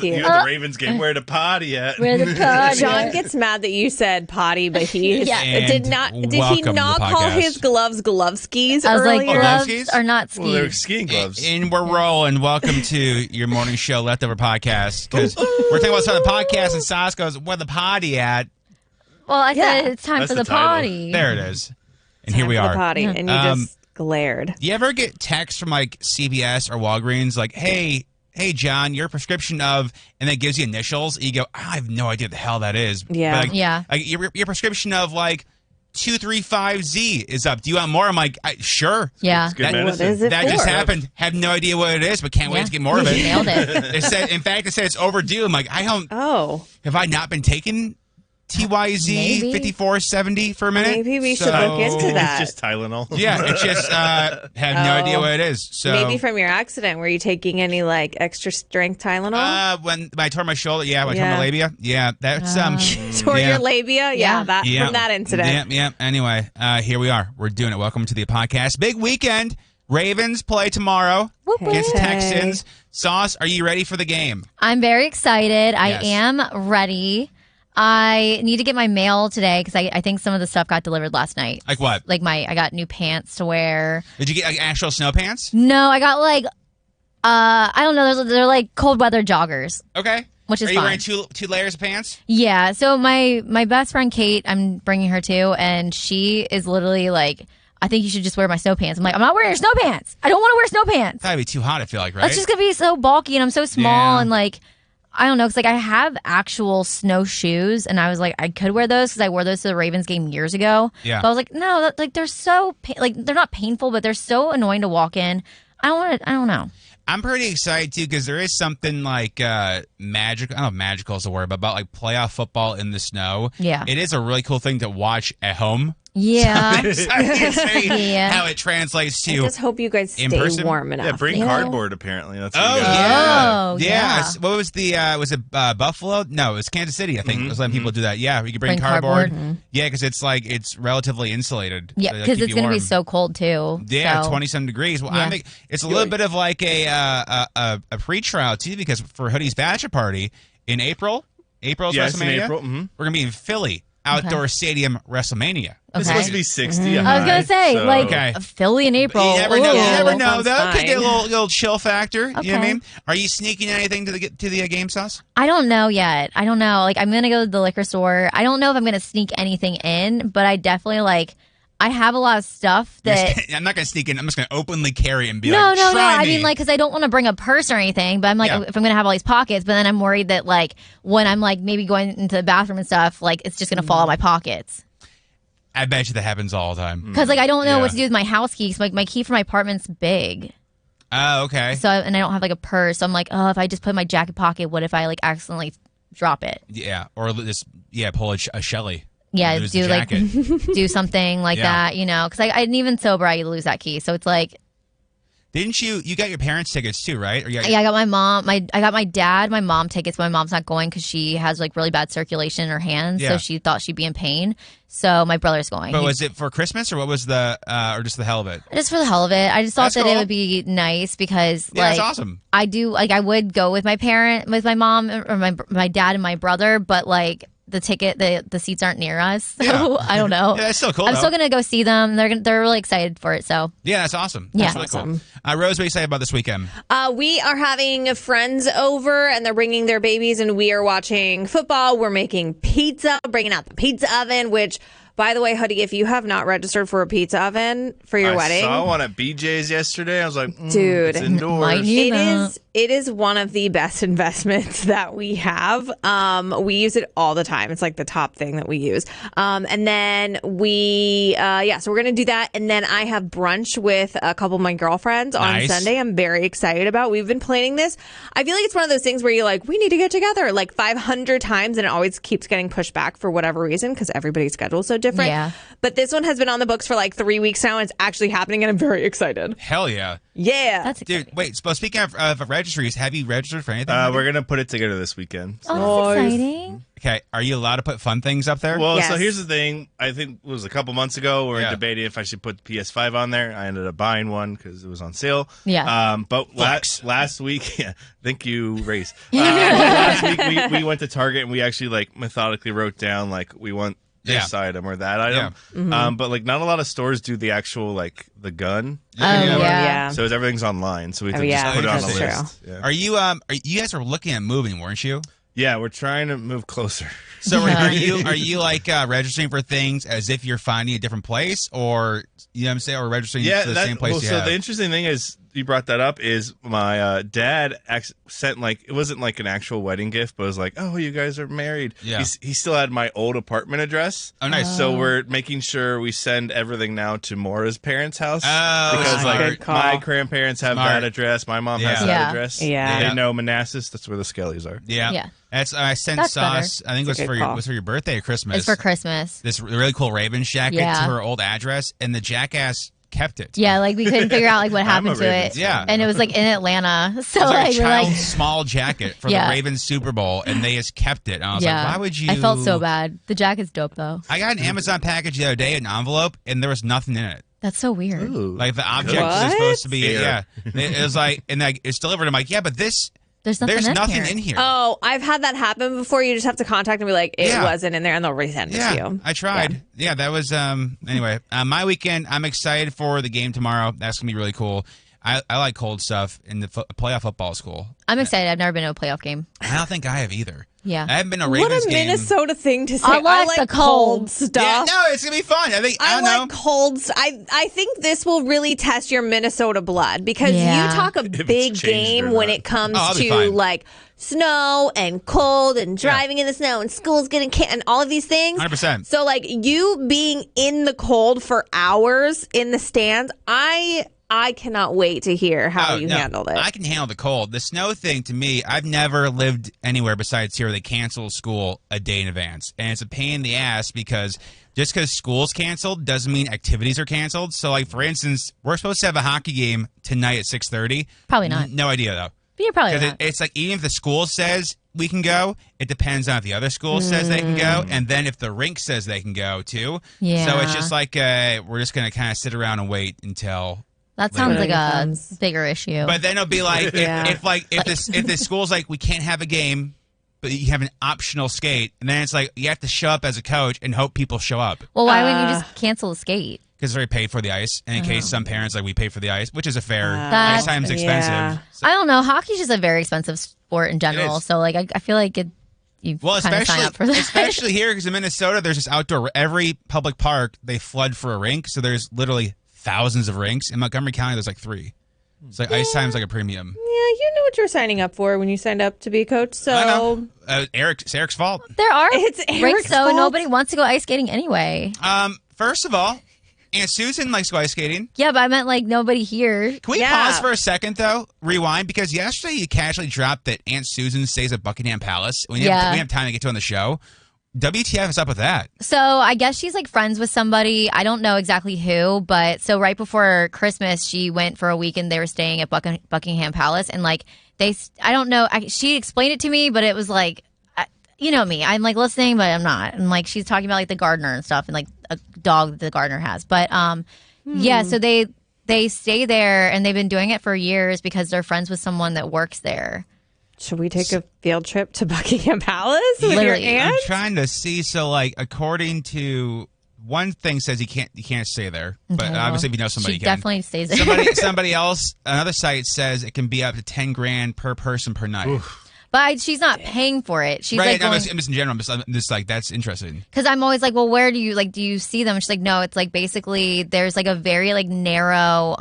You at the Ravens game. Where the potty at? Where the potty John gets mad that you said potty, but he did not call his gloves skis I was earlier? like, gloves are not skis. Well, they're skiing gloves. And we're rolling. Welcome to your morning show, Leftover Podcast. Because we're talking about some of the podcast, and Sas goes, where the potty at? Well, I said it's time for the potty. There it is. And here we are. The potty, and you just glared. You ever get texts from like CVS or Walgreens like, hey, John, your prescription of, and it gives you initials. You go, I have no idea what the hell that is. Yeah. But like, your prescription of like 235Z is up. Do you want more? I'm like, sure. Yeah. It's good medicine. What is it That for? just happened. Have no idea what it is, but can't wait to get more of it. Nailed it. It said, in fact, it said it's overdue. I'm like, have I not been taking TYZ Maybe. 5470 for a minute? Maybe we should look into that. It's just Tylenol. Yeah, it's just have no idea what it is. So Maybe from your accident, were you taking any like extra strength Tylenol? when I tore my shoulder, when I tore my labia, that's Toward your labia? Yeah. From that incident. Yeah. Anyway, here we are. We're doing it. Welcome to the podcast. Big weekend. Ravens play tomorrow against Texans. Sauce, are you ready for the game? I'm very excited. Yes. I am ready. I need to get my mail today because I think some of the stuff got delivered last night. Like what? Like I got new pants to wear. Did you get like actual snow pants? No, I got like, I don't know. They're like cold weather joggers. Okay. Which is Are you fine. wearing two layers of pants? Yeah. So my best friend Kate, I'm bringing her too, and she is literally like, I think you should just wear my snow pants. I'm like, I'm not wearing your snow pants. I don't want to wear snow pants. That'd be too hot, I feel like, right? That's just going to be so bulky, and I'm so small, Yeah. and like, I don't know, because like I have actual snow shoes, and I was like, I could wear those because I wore those to the Ravens game years ago. Yeah. But I was like, no, like they're so like they're not painful, but they're so annoying to walk in. I don't know. I'm pretty excited too because there is something like magic. I don't know if magical is the word, but about like playoff football in the snow. Yeah. It is a really cool thing to watch at home. Yeah. I'm excited to see Yeah. how it translates I to. just hope you guys in stay person? warm enough. Yeah, bring cardboard, apparently. That's what Oh you got. yeah, Oh, yeah. What was the? Was it Buffalo? No, it was Kansas City. I think it was letting people do that. Yeah, you can bring Bring cardboard. cardboard. Yeah, because it's relatively insulated. Yeah, so that'll because keep it's you going to be warm. so cold too. Yeah, so. 20-some degrees. Well, Yeah. I think it's a little bit of like a pre-trial too, because for Hoodie's bachelor party in April, April's Yes, WrestleMania. in April. Mm-hmm. We're gonna be in Philly, outdoor stadium WrestleMania. It's Okay. supposed to be 60. I was gonna say, so- like Okay. Philly in April. You never know. Ooh. You never know, sounds though. Could get a fine. little chill factor. You know what I Okay. mean? Are you sneaking anything to the game, Sauce? I don't know yet. I don't know. Like I'm gonna go to the liquor store. I don't know if I'm gonna sneak anything in, but I definitely like. I have a lot of stuff that. I'm not gonna sneak in. I'm just gonna openly carry and be No. like, try I me. mean, like, because I don't want to bring a purse or anything. But I'm like, Yeah. if I'm gonna have all these pockets, but then I'm worried that like when I'm like maybe going into the bathroom and stuff, like it's just gonna fall out of my pockets. I bet you that happens all the time. Because like I don't know Yeah. what to do with my house key. 'Cause, like my key for my apartment's big. Oh, okay. So and I don't have like a purse. So I'm like, oh, if I just put it in my jacket pocket, what if I like accidentally drop it? Yeah, or just pull a Shelly. Yeah, Lose do the like jacket. do something like Yeah. that, you know? Because I didn't even sober, I lose that key. So it's like, Didn't you got your parents' tickets too, right? Or you got yeah, I got my mom, I got my dad, my mom tickets. But my mom's not going because she has like really bad circulation in her hands, Yeah. so she thought she'd be in pain. So my brother's going. But was it for Christmas or what was the or just the hell of it? Just for the hell of it, I just thought That's that cool. it would be nice because Yeah, like that's awesome. I do like I would go with my mom or my dad and my brother, but like the ticket the seats aren't near us, so Yeah. I don't know. Yeah, that's still cool. I'm though. still gonna go see them. They're really excited for it. So Yeah, that's awesome. Yeah. That's really cool. Rose, what are you excited about this weekend? We are having friends over, and they're bringing their babies, and we are watching football. We're making pizza, bringing out the pizza oven, which, by the way, Hoodie, if you have not registered for a pizza oven for your wedding, I saw one at BJ's yesterday. I was like, Dude. it's indoors. Might need that. it is one of the best investments that we have. We use it all the time. It's like the top thing that we use. And then so we're going to do that. And then I have brunch with a couple of my girlfriends on Nice. Sunday. I'm very excited about. We've been planning this. I feel like it's one of those things where you're like, we need to get together like 500 times, and it always keeps getting pushed back for whatever reason because everybody's schedule is so different. Yeah. But this one has been on the books for like 3 weeks now, and it's actually happening, and I'm very excited. Hell yeah. Yeah. That's Dude, exciting. wait. So speaking of registries, have you registered for anything? We're gonna put it together this weekend. Oh, that's exciting. Okay. Are you allowed to put fun things up there? Well, Yes. so here's the thing. I think it was a couple months ago. We were Yeah. debating if I should put the PS5 on there. I ended up buying one because it was on sale. Yeah. But last week, yeah, thank you, Race. Last week we went to Target and we actually like methodically wrote down like we want this item or that item. But like not a lot of stores do the actual like the gun. Oh, yeah. Yeah. So everything online. So we have to yeah, just put it on the that's list. Yeah. Are you guys were looking at moving, weren't you? Yeah, we're trying to move closer. So are you like registering for things as if you're finding a different place, or you know what I'm saying, or registering to the same place you so have? the interesting thing is you brought that up is my dad sent like it wasn't like an actual wedding gift, but it was like, oh, you guys are married. Yeah. He still had my old apartment address. Oh, nice. So we're making sure we send everything now to Maura's parents' house Oh, because smart. Good like call. my grandparents have Smart. that address, my mom has Yeah. that Yeah. address. Yeah. They know Manassas. That's where the Skellies are. Yeah. Yeah. That's I sent That's Sauce. I think it was That's a for good your call. was for your birthday or Christmas. It's for Christmas. This really cool Ravens jacket Yeah. to her old address, and the jackass kept it. Yeah, like we couldn't figure out like what I'm happened a to Ravens it. fan. And it was like in Atlanta. So It was like like a we're child's like small jacket for Yeah. the Ravens Super Bowl, and they just kept it. And I was yeah. like, why would you? I felt so bad. The jacket's dope though. I got an Amazon package the other day, an envelope, and there was nothing in it. That's so weird. Ooh. Like the object What? is supposed to be, Yeah. It was like, and like it's delivered. I'm like, yeah, but this, There's nothing there's in nothing here. in here. Oh, I've had that happen before. You just have to contact and be like, it Yeah. wasn't in there, and they'll resend it to Yeah, you. I tried. Yeah, that was anyway. My weekend. I'm excited for the game tomorrow. That's gonna be really cool. I like cold stuff, and the playoff football is cool. I'm excited. I've never been to a playoff game. I don't think I have either. Yeah. I haven't been to a What Ravens a game. Minnesota thing to say. I like like the cold stuff. Yeah, no, it's gonna be fun. I think I don't know. like colds. I think this will really test your Minnesota blood because Yeah. you talk a it's big changed game or when not. it comes Oh, I'll be to fine. like snow and cold and driving in the snow and schools getting and all of these things. 100%. So like you being in the cold for hours in the stands, I cannot wait to hear how you handled it. I can handle the cold. The snow thing, to me, I've never lived anywhere besides here where they cancel school a day in advance. And it's a pain in the ass because just because school's canceled doesn't mean activities are canceled. So, like, for instance, we're supposed to have a hockey game tonight at 6:30. Probably not. No idea, though. But you're probably Because not. it's like even if the school says we can go, it depends on if the other school says they can go, and then if the rink says they can go too. Yeah. So it's just like we're just gonna kind of sit around and wait until. That sounds like a Comes. bigger issue. But then it'll be like Yeah. if the school's like we can't have a game, but you have an optional skate, and then it's like you have to show up as a coach and hope people show up well, why wouldn't you just cancel a skate? because they're already paid for the ice. And in case some parents like we pay for the ice, which is a fair That- ice time's expensive. yeah. So- I don't know. Hockey's just a very expensive sport in general. is. So like I feel like you Well, kind of sign especially up for that. especially here because in Minnesota, there's this outdoor. Every public park they flood for a rink, so there's literally thousands of rinks. In Montgomery County, there's like 3. It's like ice time's like a premium. Yeah, you knew what you were signing up for when you signed up to be a coach. So I know. It's Eric's fault. There are It's rinks Eric's though. fault. Nobody wants to go ice skating anyway. First of all, Aunt Susan likes to go ice skating. Yeah, but I meant like nobody here. Can we Yeah. pause for a second, though? Rewind, because yesterday you casually dropped that Aunt Susan stays at Buckingham Palace. We Yeah. have time to get to on the show. WTF is up with that? So I guess she's like friends with somebody. I don't know exactly who, but so right before Christmas, she went for a week and they were staying at Buckingham Palace. And like I don't know. She explained it to me, but it was like, you know me. I'm like listening, but I'm not. And like she's talking about like the gardener and stuff and like a dog that the gardener has. But yeah, so they stay there and they've been doing it for years because they're friends with someone that works there. should we take a field trip to Buckingham Palace with your Literally. aunt? I'm trying to see. So, like, according to one thing says you can't stay there, but Okay, well, obviously if you know somebody, she you can. definitely stays there. Somebody else, another site says it can be up to $10,000 per person per night. But she's not paying for it. She's Right? like I'm going, just in general. I'm just like that's interesting. because I'm always like, well, where do you see them? She's like, no, it's like basically there's like a very like narrow.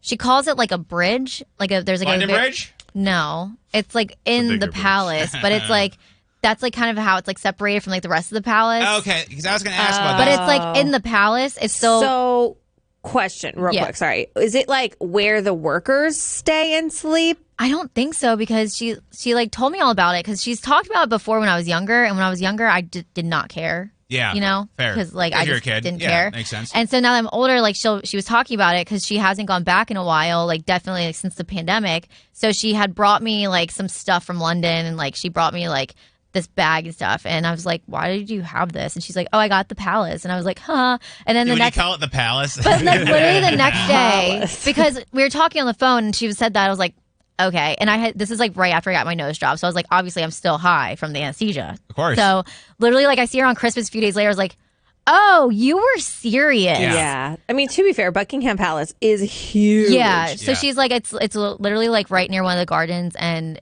She calls it like a bridge, there's like London a Bridge. No, it's like in bigger the bridge. palace, but it's like that's like kind of how it's like separated from like the rest of the palace. Okay, because I was going to ask about But that. it's like in the palace. It's still So, question real Yeah. quick. Sorry. Is it like where the workers stay and sleep? I don't think so because she like told me all about it because she's talked about it before when I was younger, and when I was younger I did not care. Yeah, you know, fair. because like If I you're a just kid. didn't Yeah, care. makes sense. And so now that I'm older, like she was talking about it because she hasn't gone back in a while, like definitely like, since the pandemic. So she had brought me like some stuff from London, and like she brought me like this bag and stuff, and I was like, why did you have this? And she's like, oh, I got the palace. And I was like, huh. And then the Would next you call it the palace? but like literally the next day, because we were talking on the phone and she said that, I was like, okay. And this is like right after I got my nose job, so I was like, obviously I'm still high from the anesthesia, Of course. so literally like I see her on Christmas a few days later, I was like, oh, you were serious. Yeah. I mean, to be fair, Buckingham Palace is huge. Yeah. So Yeah. she's like, it's literally like right near one of the gardens, and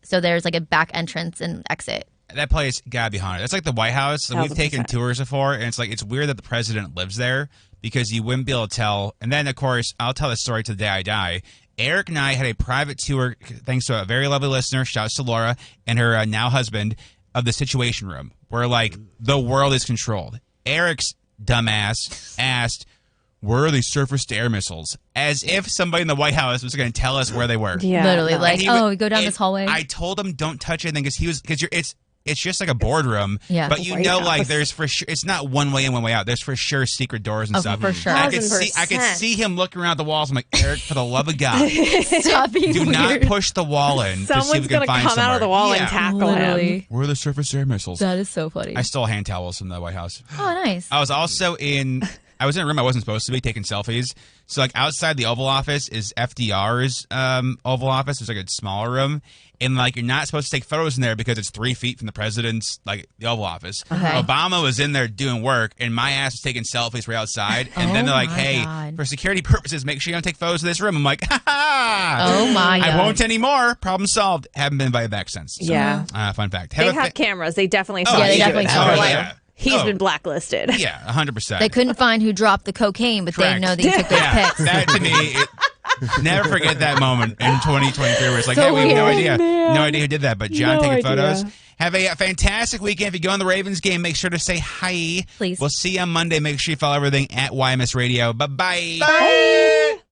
so there's like a back entrance and exit. That place gotta be haunted. That's like the White House. And we've taken 1000%. tours before, and it's like it's weird that the president lives there because you wouldn't be able to tell. And then, of course, I'll tell the story to the day I die. Eric and I had a private tour, thanks to a very lovely listener, shouts to Laura and her now husband, of the Situation Room, where like the world is controlled. Eric's dumbass asked, "Where are these surface-to-air missiles?" As if somebody in the White House was going to tell us where they were. Yeah. Literally, no. like, And oh, we go down this hallway. I told him don't touch anything because it's just like a boardroom. Yeah. But you White know, House. like there's for sure it's not one way in, one way out. There's for sure secret doors and Oh, stuff. for sure. I could see 1000%. him looking around the walls. I'm like, Eric, for the love of God, Stop being do not weird. push the wall in to see if Someone's we can going to find come out of the somewhere. wall Yeah. and tackle Literally. him. Where are the surface air missiles? That is so funny. I stole hand towels from the White House. Oh, nice. I was also I was in a room I wasn't supposed to be taking selfies. So like outside the Oval Office is FDR's Oval Office. It's like a smaller room. And like you're not supposed to take photos in there because it's 3 feet from the president's, like the Oval Office. Okay. Obama was in there doing work, and my ass was taking selfies right outside. And then Oh they're like, my "Hey, God. for security purposes, make sure you don't take photos of this room." I'm like, "Ha ha! Oh my God. I won't anymore. Problem solved." Haven't been invited back since. So, Yeah. fun fact. They a have fa- cameras. They definitely Oh, saw Yeah, they you definitely do it. saw They're you. like, Yeah. he's Oh. been blacklisted. Yeah, 100%. They couldn't find who dropped the cocaine, but Correct. they know that you took those Yeah, pics. that to me, never forget that moment in 2023 where it's like, So hey, we have no weird, idea. No idea who did that, but John No taking idea. photos. Have a fantastic weekend. If you go on the Ravens game, make sure to say hi. Please. We'll see you on Monday. Make sure you follow everything at YMS Radio. Bye-bye. Bye.